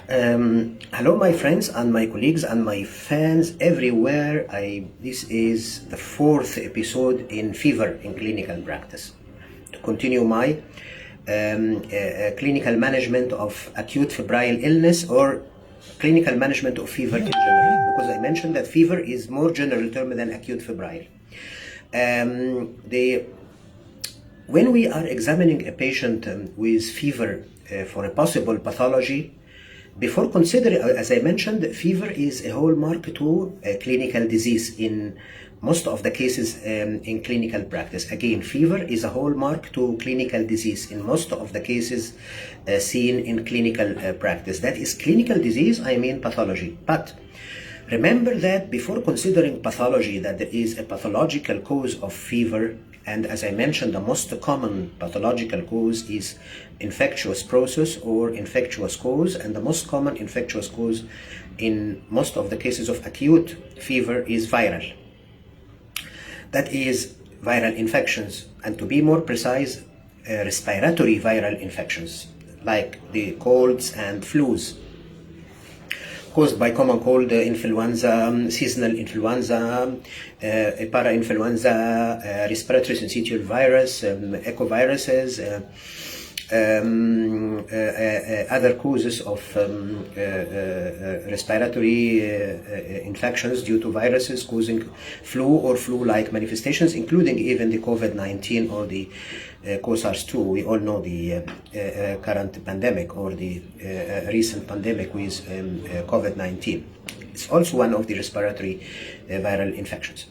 Hello, my friends and my colleagues and my fans everywhere. This is the fourth episode in fever in clinical practice. To continue my clinical management of acute febrile illness or clinical management of fever in general, because I mentioned that fever is more general term than acute febrile. When we are examining a patient with fever for a possible pathology, before considering, as I mentioned, fever is a hallmark to a clinical disease in most of the cases in clinical practice. Again, fever is a hallmark to clinical disease in most of the cases seen in clinical practice. That is clinical disease, I mean pathology. But remember that before considering pathology, that there is a pathological cause of fever, and as I mentioned, the most common pathological cause is infectious process or infectious cause, and the most common infectious cause in most of the cases of acute fever is viral. That is viral infections, and to be more precise, respiratory viral infections like the colds and flus caused by common cold, influenza, seasonal influenza, parainfluenza, respiratory syncytial virus, echoviruses, other causes of respiratory infections due to viruses causing flu or flu-like manifestations, including even the COVID-19 or the SARS-2. We all know the current pandemic or the recent pandemic with COVID-19. It's also one of the respiratory viral infections.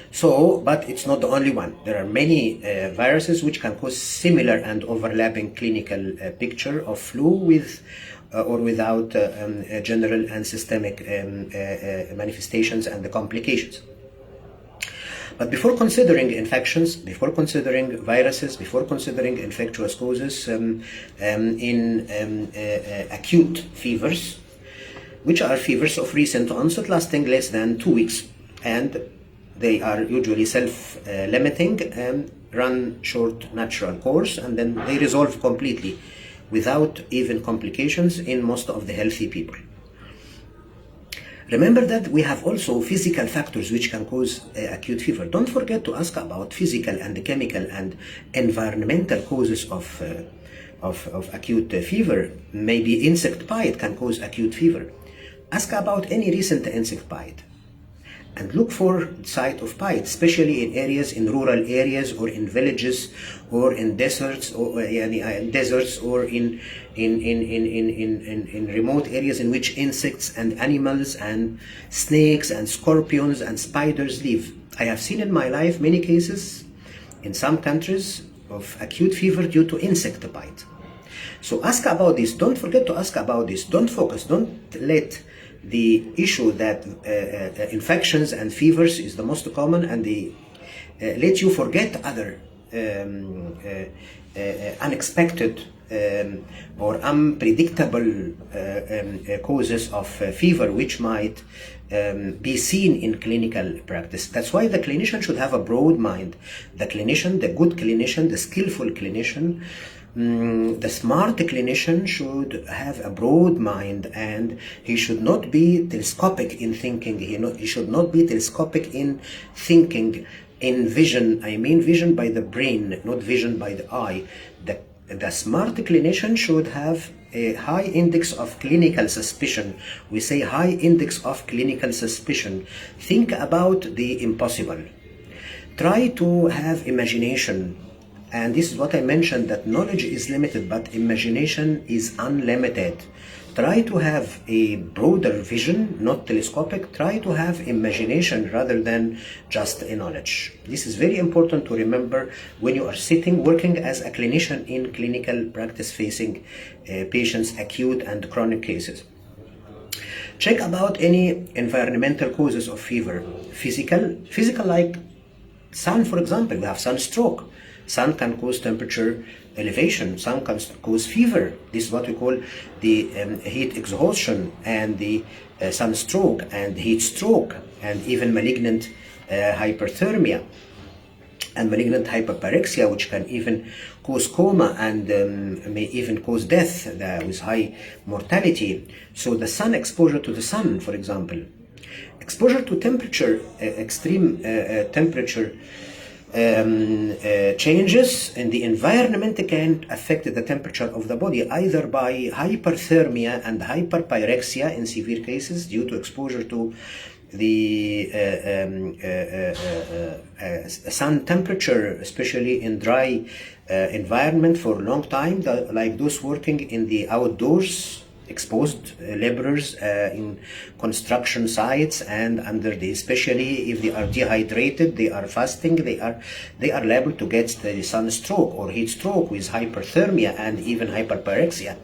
So, but it's not the only one. There are many viruses which can cause similar and overlapping clinical picture of flu with or without general and systemic manifestations and the complications. But before considering infections, before considering viruses, before considering infectious causes in acute fevers, which are fevers of recent onset lasting less than 2 weeks, and they are usually self-limiting, run short natural course, and then they resolve completely without even complications in most of the healthy people. Remember that we have also physical factors which can cause acute fever. Don't forget to ask about physical and chemical and environmental causes of acute fever. Maybe insect bite can cause acute fever. Ask about any recent insect bite. And look for site of bite, especially in areas, in rural areas, or in villages, or in deserts, or in remote areas in which insects and animals and snakes and scorpions and spiders live. I have seen in my life many cases in some countries of acute fever due to insect bite. So ask about this. Don't forget to ask about this. Don't focus. Don't let the issue that infections and fevers is the most common, and let you forget other unexpected or unpredictable causes of fever which might be seen in clinical practice. That's why the clinician should have a broad mind. The clinician, the good clinician, the skillful clinician, the smart clinician should have a broad mind, and he should not be telescopic in thinking. He should not be telescopic in thinking, in vision. I mean vision by the brain, not vision by the eye. The smart clinician should have a high index of clinical suspicion. We say high index of clinical suspicion. Think about the impossible. Try to have imagination. And this is what I mentioned, that knowledge is limited, but imagination is unlimited. Try to have a broader vision, not telescopic. Try to have imagination rather than just a knowledge. This is very important to remember when you are sitting, working as a clinician in clinical practice facing patients' acute and chronic cases. Check about any environmental causes of fever. Physical like sun, for example. We have sunstroke. Sun can cause temperature elevation. Sun can cause fever. This is what we call the heat exhaustion and the sunstroke and heat stroke and even malignant hyperthermia. and malignant hyperpyrexia, which can even cause coma and may even cause death with high mortality. So the sun, exposure to the sun, for example, exposure to temperature, extreme temperature changes in the environment can affect the temperature of the body, either by hyperthermia and hyperpyrexia in severe cases due to exposure to the sun temperature, especially in dry environment for a long time, like those working in the outdoors, exposed laborers in construction sites and under the, especially if they are dehydrated, they are fasting, they are liable to get the sunstroke or heat stroke with hyperthermia and even hyperpyrexia.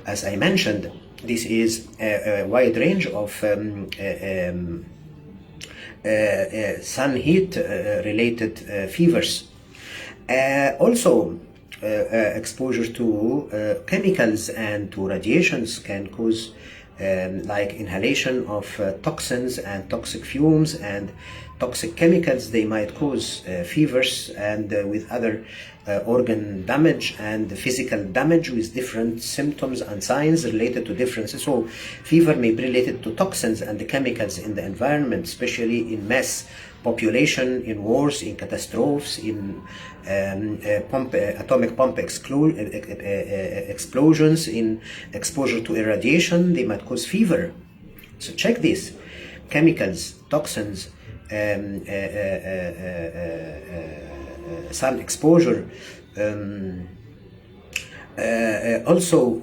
As I mentioned, this is a wide range of sun heat related fevers. Also, exposure to chemicals and to radiations can cause like inhalation of toxins and toxic fumes and toxic chemicals. They might cause fevers and with other organ damage and physical damage with different symptoms and signs related to differences. So fever may be related to toxins and the chemicals in the environment, especially in mass population, in wars, in catastrophes, in atomic bomb explosions, in exposure to irradiation. They might cause fever. So check this: chemicals, toxins, sun exposure, also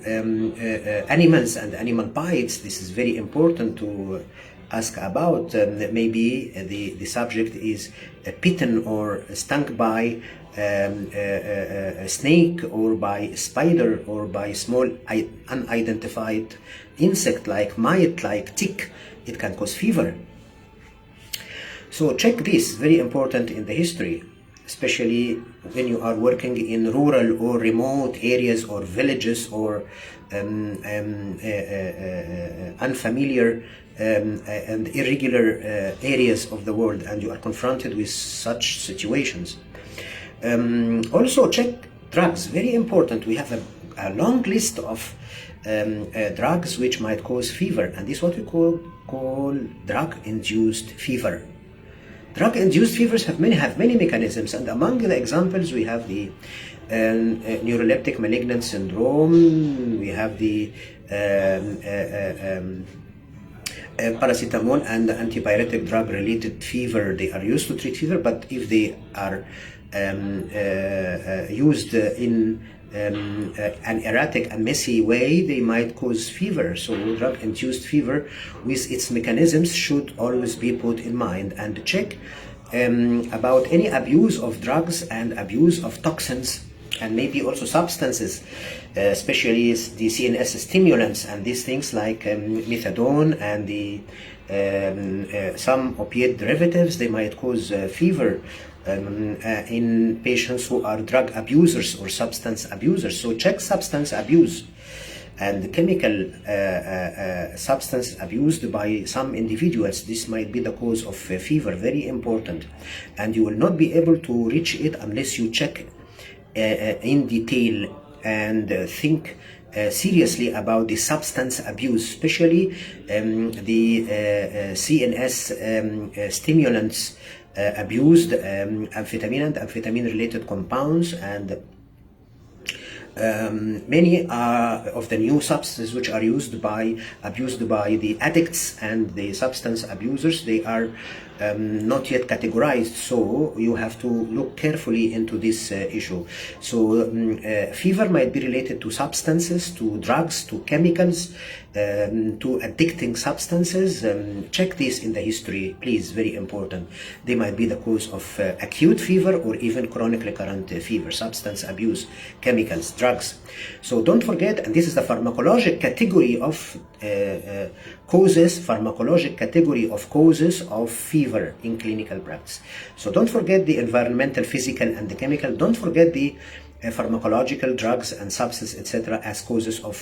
animals and animal bites. This is very important to ask about. Maybe the subject is bitten or stung by a snake or by a spider or by small unidentified insect like mite, like tick. It can cause fever. So check this, very important in the history, especially when you are working in rural or remote areas or villages or unfamiliar and irregular areas of the world, and you are confronted with such situations. Also check drugs, very important. We have a long list of drugs which might cause fever, and this is what we call drug-induced fever. Drug-induced fevers have many mechanisms, and among the examples we have the neuroleptic malignant syndrome, we have the paracetamol and antipyretic drug-related fever. They are used to treat fever, but if they are used in an erratic and messy way, they might cause fever. So drug-induced fever with its mechanisms should always be put in mind, and check about any abuse of drugs and abuse of toxins and maybe also substances, especially the CNS stimulants and these things like methadone and the some opiate derivatives. They might cause fever in patients who are drug abusers or substance abusers. So check substance abuse and chemical substance abused by some individuals. This might be the cause of fever, very important, and you will not be able to reach it unless you check in detail and think seriously about the substance abuse, especially the CNS stimulants abused, amphetamine and amphetamine-related compounds, and many of the new substances which are abused by the addicts and the substance abusers. They are not yet categorized, so you have to look carefully into this issue. So fever might be related to substances, to drugs, to chemicals, to addicting substances. Check this in the history, please, very important. They might be the cause of acute fever or even chronic recurrent fever, substance abuse, chemicals, drugs. So don't forget, and this is the pharmacologic category of causes of fever in clinical practice. So don't forget the environmental, physical, and the chemical. Don't forget the pharmacological, drugs and substances, etc., as causes of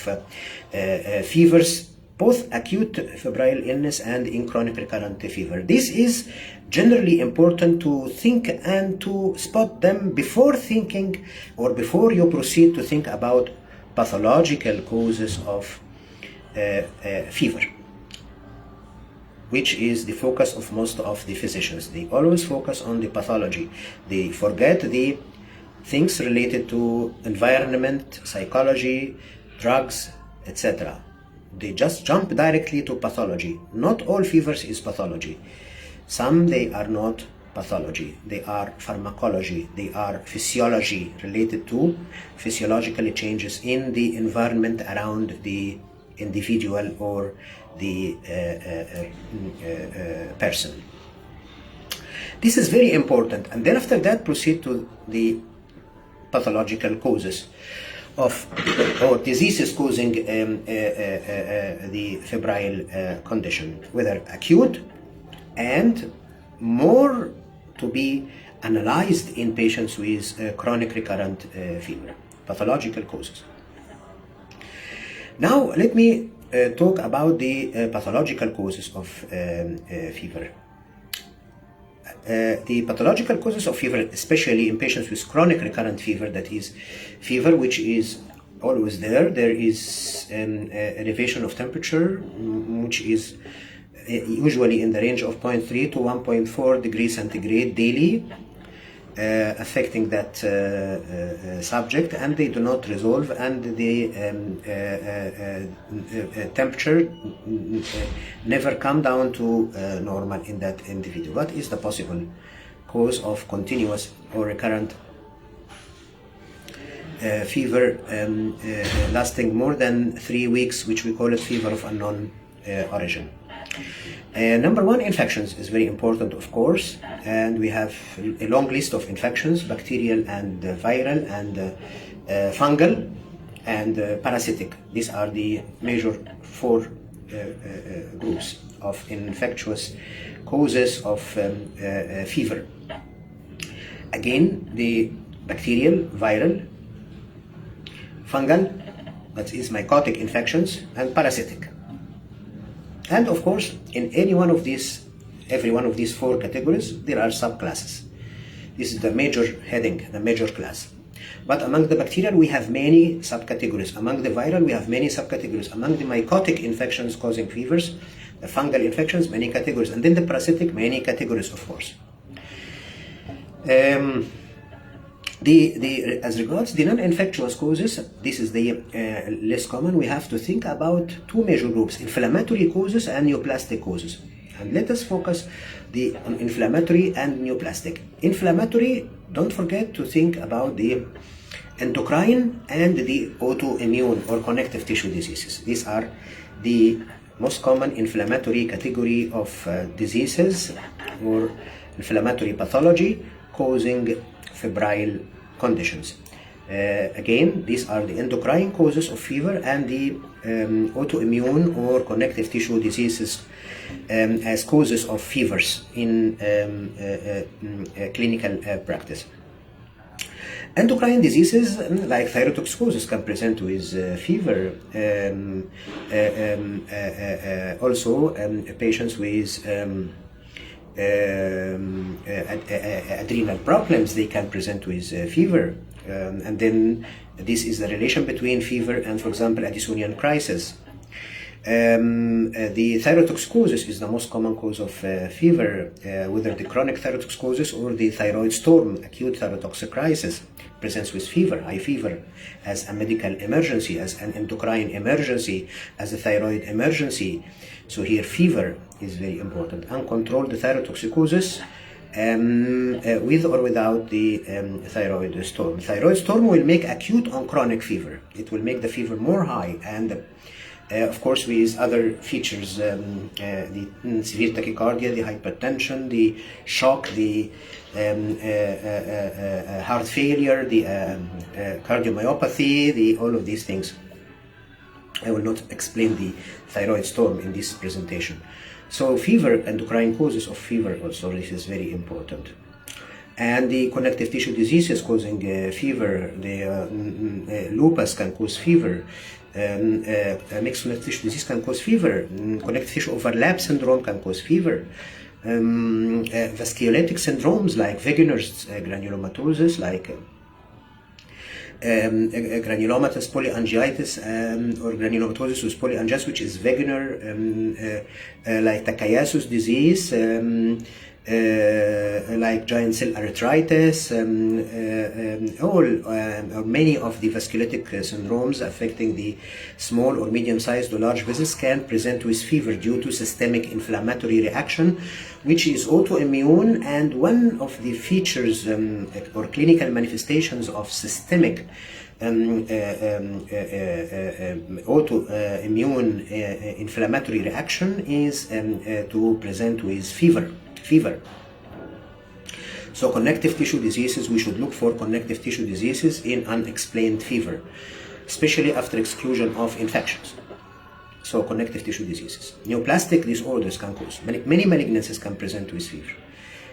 fevers. both acute febrile illness and in chronic recurrent fever. This is generally important to think and to spot them before thinking or before you proceed to think about pathological causes of fever, which is the focus of most of the physicians. They always focus on the pathology. They forget the things related to environment, psychology, drugs, etc. They just jump directly to pathology. Not all fevers is pathology. Some, they are not pathology. They are pharmacology. They are physiology, related to physiological changes in the environment around the individual or the person. This is very important. And then after that, proceed to the pathological causes of or diseases causing the febrile condition, whether acute and more to be analyzed in patients with chronic recurrent fever, pathological causes. Now let me talk about the pathological causes of fever. The pathological causes of fever, especially in patients with chronic recurrent fever, that is fever which is always there. There is elevation of temperature, which is usually in the range of 0.3 to 1.4 degrees centigrade daily, affecting that subject, and they do not resolve, and the temperature never come down to normal in that individual. What is the possible cause of continuous or recurrent fever lasting more than 3 weeks, which we call it fever of unknown origin? Number one, infections is very important, of course, and we have a long list of infections: bacterial and viral and fungal and parasitic. These are the major 4 groups of infectious causes of fever. Again, the bacterial, viral, fungal, that is mycotic infections, and parasitic. And of course, in every one of these 4 categories, there are subclasses. This is the major heading, the major class. But among the bacterial, we have many subcategories. Among the viral, we have many subcategories. Among the mycotic infections causing fevers, the fungal infections, many categories. And then the parasitic, many categories, of course. As regards the non-infectious causes, this is the less common. We have to think about 2 major groups: inflammatory causes and neoplastic causes. And let us focus on inflammatory and neoplastic. Inflammatory, don't forget to think about the endocrine and the autoimmune or connective tissue diseases. These are the most common inflammatory category of diseases or inflammatory pathology causing febrile conditions. Again, these are the endocrine causes of fever and the autoimmune or connective tissue diseases as causes of fevers in clinical practice. Endocrine diseases like thyrotoxicosis can present with fever. Also, patients with adrenal problems, they can present with fever, and then this is the relation between fever and, for example, Addisonian crisis. The thyrotoxicosis is the most common cause of fever, whether the chronic thyrotoxicosis or the thyroid storm, acute thyrotoxic crisis, presents with fever, high fever, as a medical emergency, as an endocrine emergency, as a thyroid emergency. So here fever is very important. Uncontrolled thyrotoxicosis with or without the thyroid storm. Thyroid storm will make acute on chronic fever. It will make the fever more high, and of course with other features, the severe tachycardia, the hypertension, the shock, the heart failure, the cardiomyopathy, all of these things. I will not explain the thyroid storm in this presentation. So fever, endocrine causes of fever also, this is very important. And the connective tissue diseases causing fever, the lupus can cause fever, Mixed connective tissue disease can cause fever. Connective tissue overlap syndrome can cause fever. Vasculitic syndromes like Wegener's granulomatosis, like granulomatous polyangiitis or granulomatosis with polyangiitis, which is Wegener, like Takayasu's disease, like giant cell arthritis, or many of the vasculitic syndromes affecting the small or medium-sized or large vessels can present with fever due to systemic inflammatory reaction, which is autoimmune. And one of the features or clinical manifestations of systemic autoimmune inflammatory reaction is to present with fever. So connective tissue diseases, we should look for connective tissue diseases in unexplained fever, especially after exclusion of infections. So connective tissue diseases. Neoplastic disorders can cause. Many malignancies can present with fever.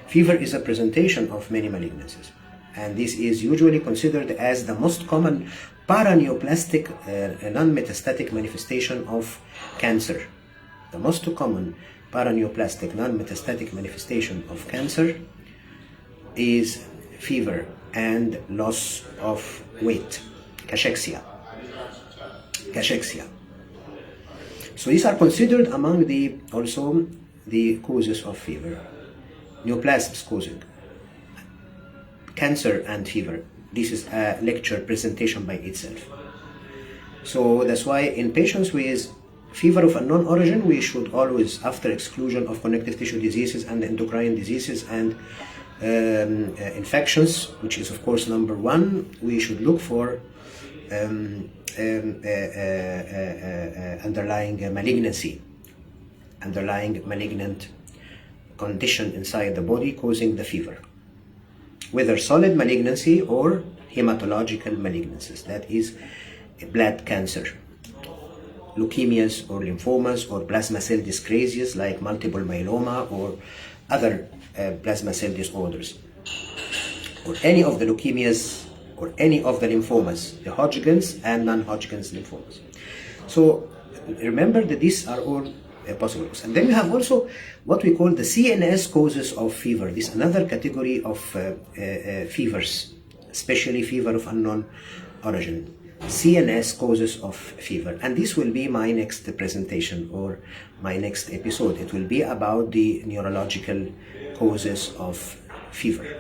Fever is a presentation of many malignancies, and this is usually considered as the most common paraneoplastic non-metastatic manifestation of cancer. The most common paraneoplastic non-metastatic manifestation of cancer is fever and loss of weight, cachexia. So these are considered among the causes of fever. Neoplasms causing cancer and fever. This is a lecture presentation by itself. So that's why in patients with fever of unknown origin, we should always, after exclusion of connective tissue diseases and endocrine diseases and infections, which is of course number one, we should look for underlying malignant condition inside the body causing the fever, whether solid malignancy or hematological malignancies, that is blood cancer, leukemias or lymphomas or plasma cell dyscrasias like multiple myeloma or other plasma cell disorders, or any of the leukemias or any of the lymphomas, the Hodgkin's and non-Hodgkin's lymphomas. So remember that these are all possible. And then we have also what we call the CNS causes of fever. This is another category of fevers, especially fever of unknown origin. CNS causes of fever, and this will be my next presentation or my next episode. It will be about the neurological causes of fever.